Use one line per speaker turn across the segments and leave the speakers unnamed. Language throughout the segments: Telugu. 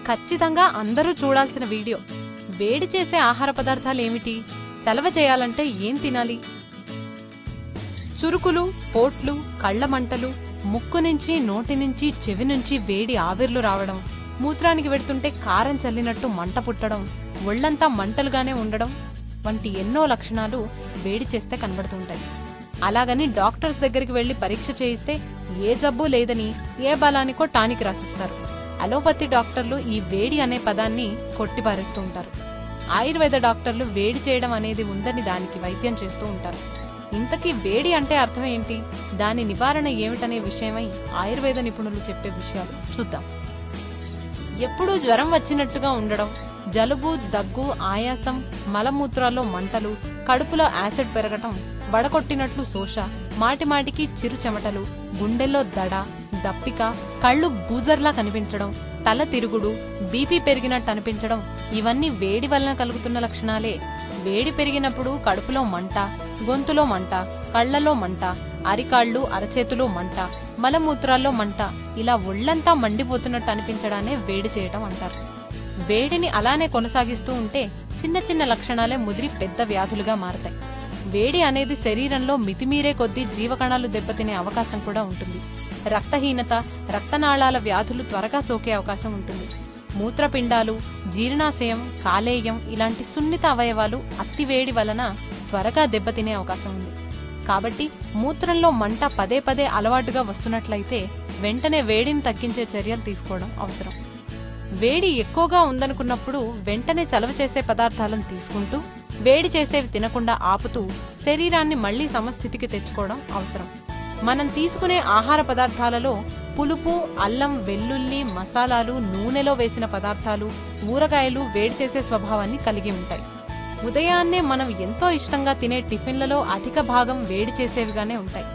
ఖచ్చితంగా అందరూ చూడాల్సిన వీడియో. వేడి చేసే ఆహార పదార్థాలు ఏమిటి? చలవ చేయాలంటే ఏం తినాలి? చురుకులు, పోట్లు, కళ్ల మంటలు, ముక్కు నుంచి, నోటి నుంచి, చెవి నుంచి వేడి ఆవిర్లు రావడం, మూత్రానికి వెడుతుంటే కారం చల్లినట్టు మంట పుట్టడం, ఒళ్లంతా మంటలుగానే ఉండడం వంటి ఎన్నో లక్షణాలు వేడి చేస్తే కనబడుతుంటాయి. అలాగని డాక్టర్స్ దగ్గరికి వెళ్లి పరీక్ష చేయిస్తే ఏ జబ్బు లేదని ఏ బలానికో టానిక్ రాసిస్తారు. అలోపతి డాక్టర్లు ఈ వేడి అనే పదాన్ని కొట్టిపారేస్తూ ఉంటారు. ఆయుర్వేద డాక్టర్లు వేడి చేయడం అనేది ఉందని దానికి వైద్యం చేస్తూ ఉంటారు. ఇంతకీ వేడి అంటే అర్థం ఏంటి, దాని నివారణ ఏమిటనే విషయమై ఆయుర్వేద నిపుణులు చెప్పే విషయాలు చూద్దాం. ఎప్పుడూ జ్వరం వచ్చినట్టుగా ఉండడం, జలుబు, దగ్గు, ఆయాసం, మలమూత్రాల్లో మంటలు, కడుపులో యాసిడ్ పెరగటం, వడకొట్టినట్లు శోష, మాటిమాటికి చిరు చెమటలు, గుండెల్లో దడ, దప్పిక, కళ్ళు బూజర్లా కనిపించడం, తల తిరుగుడు, బీపీ పెరిగినట్టు అనిపించడం ఇవన్నీ వేడి వలన కలుగుతున్న లక్షణాలే. వేడి పెరిగినప్పుడు కడుపులో మంట, గొంతులో మంట, కళ్లలో మంట, అరికాళ్లు అరచేతులో మంట, మలమూత్రాల్లో మంట, ఇలా ఒళ్లంతా మండిపోతున్నట్టు అనిపించడానే వేడి చేయటం అంటారు. వేడిని అలానే కొనసాగిస్తూ ఉంటే చిన్న చిన్న లక్షణాలే ముదిరి పెద్ద వ్యాధులుగా మారతాయి. వేడి అనేది శరీరంలో మితిమీరే కొద్దీ జీవకణాలు దెబ్బతినే అవకాశం కూడా ఉంటుంది. రక్తహీనత, రక్తనాళాల వ్యాధులు త్వరగా సోకే అవకాశం ఉంటుంది. మూత్రపిండాలు, జీర్ణాశయం, కాలేయం ఇలాంటి సున్నిత అవయవాలు అతివేడి వలన త్వరగా దెబ్బతినే అవకాశం ఉంది. కాబట్టి మూత్రంలో మంట పదే పదే అలవాటుగా వస్తున్నట్లయితే వెంటనే వేడిని తగ్గించే చర్యలు తీసుకోవడం అవసరం. వేడి ఎక్కువగా ఉందనుకున్నప్పుడు వెంటనే చలవ చేసే పదార్థాలను తీసుకుంటూ వేడి చేసేవి తినకుండా ఆపుతూ శరీరాన్ని మళ్లీ సమస్థితికి తెచ్చుకోవడం అవసరం. మనం తీసుకునే ఆహార పదార్థాలలో పులుపు, అల్లం, వెల్లుల్లి, మసాలాలు, నూనెలో వేసిన పదార్థాలు, ఊరగాయలు వేడి చేసే స్వభావాన్ని కలిగి ఉంటాయి. ఉదయాన్నే మనం ఎంతో ఇష్టంగా తినే టిఫిన్లలో అధిక భాగం వేడి చేసేవిగానే ఉంటాయి.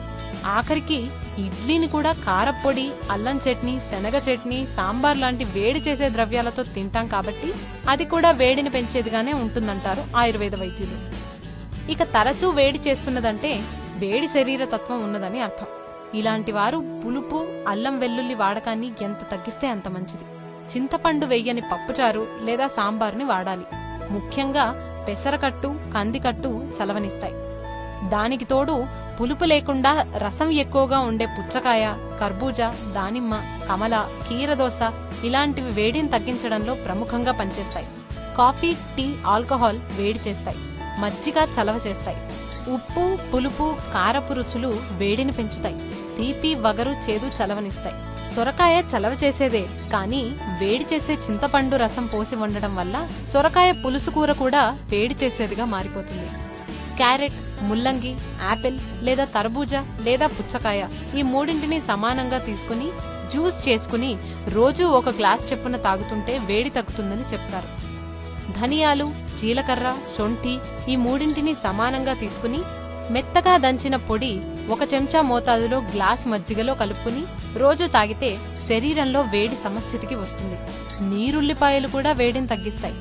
ఆఖరికి ఇడ్లీని కూడా కారప్పొడి, అల్లం చట్నీ, శనగ చట్నీ, సాంబార్ లాంటి వేడి చేసే ద్రవ్యాలతో తింటాం కాబట్టి అది కూడా వేడిని పెంచేదిగానే ఉంటుందంటారు ఆయుర్వేద వైద్యులు. ఇక తరచూ వేడి చేస్తున్నదంటే వేడి శరీర తత్వం ఉన్నదని అర్థం. ఇలాంటి వారు పులుపు, అల్లం, వెల్లుల్లి వాడకాన్ని ఎంత తగ్గిస్తే అంత మంచిది. చింతపండు వెయ్యని పప్పుచారు లేదా సాంబార్ని వాడాలి. ముఖ్యంగా పెసరకట్టు, కందికట్టు చలవనిస్తాయి. దానికి తోడు పులుపు లేకుండా రసం ఎక్కువగా ఉండే పుచ్చకాయ, కర్బూజా, దానిమ్మ, కమల, కీరదోస ఇలాంటివి వేడిని తగ్గించడంలో ప్రముఖంగా పనిచేస్తాయి. కాఫీ, టీ, ఆల్కహాల్ వేడి చేస్తాయి. మజ్జిగ చలవ చేస్తాయి. ఉప్పు, పులుపు, కారపు రుచులు వేడిని పెంచుతాయి. తీపి, వగరు, చేదు చలవనిస్తాయి. సొరకాయ చలవ చేసేదే, కానీ వేడి చేసే చింతపండు రసం పోసి వండడం వల్ల సొరకాయ పులుసు కూర కూడా వేడి చేసేదిగా మారిపోతుంది. క్యారెట్, ముల్లంగి, యాపిల్ లేదా తర్బూజా లేదా పుచ్చకాయ ఈ మూడింటిని సమానంగా తీసుకుని జ్యూస్ చేసుకుని రోజూ ఒక గ్లాస్ చొప్పున తాగుతుంటే వేడి తగ్గుతుందని చెప్తారు. ధనియాలు, జీలకర్ర, శొంఠి ఈ మూడింటిని సమానంగా తీసుకుని మెత్తగా దంచిన పొడి 1 చెంచా మోతాదులో గ్లాస్ మజ్జిగలో కలుపుకుని రోజు తాగితే శరీరంలో వేడి సమస్థితికి వస్తుంది. నీరుల్లిపాయలు కూడా వేడిని తగ్గిస్తాయి.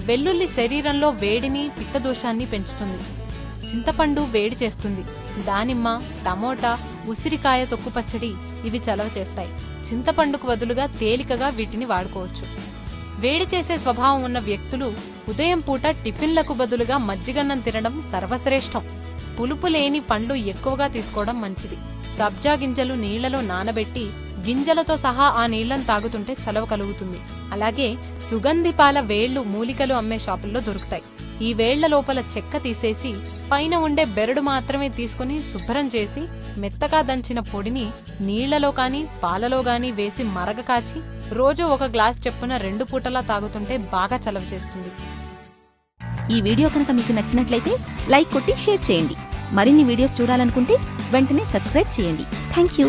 వెల్లుల్లి శరీరంలో వేడిని, పిత్తదోషాన్ని పెంచుతుంది. చింతపండు వేడి చేస్తుంది. దానిమ్మ, టమోటా, ఉసిరికాయ తొక్కు పచ్చడి ఇవి చలవ చేస్తాయి. చింతపండుకు బదులుగా తేలికగా వీటిని వాడుకోవచ్చు. వేడి చేసే స్వభావం ఉన్న వ్యక్తులు ఉదయం పూట టిఫిన్లకు బదులుగా మజ్జిగన్నం తినడం సర్వశ్రేష్టం. పులుపు లేని పండ్లు ఎక్కువగా తీసుకోవడం మంచిది. సబ్జా గింజలు నీళ్లలో నానబెట్టి గింజలతో సహా ఆ నీళ్లను తాగుతుంటే చలవ కలుగుతుంది. అలాగే సుగంధిపాల వేళ్లు మూలికలు అమ్మే షాపుల్లో దొరుకుతాయి. ఈ వేళ్ల లోపల చెక్క తీసేసి పైన ఉండే బెరడు మాత్రమే తీసుకుని శుభ్రం చేసి మెత్తగా దంచిన పొడిని నీళ్లలో గాని పాలలో గాని వేసి మరగ కాచి రోజు 1 గ్లాస్ చొప్పున 2 పూటలా తాగుతుంటే బాగా చలవ చేస్తుంది.
ఈ వీడియో కనుక మీకు నచ్చినట్లయితే లైక్ కొట్టి షేర్ చేయండి. మరిన్ని వీడియోస్ చూడాలనుకుంటే వెంటనే సబ్స్క్రైబ్ చేయండి. Thank you.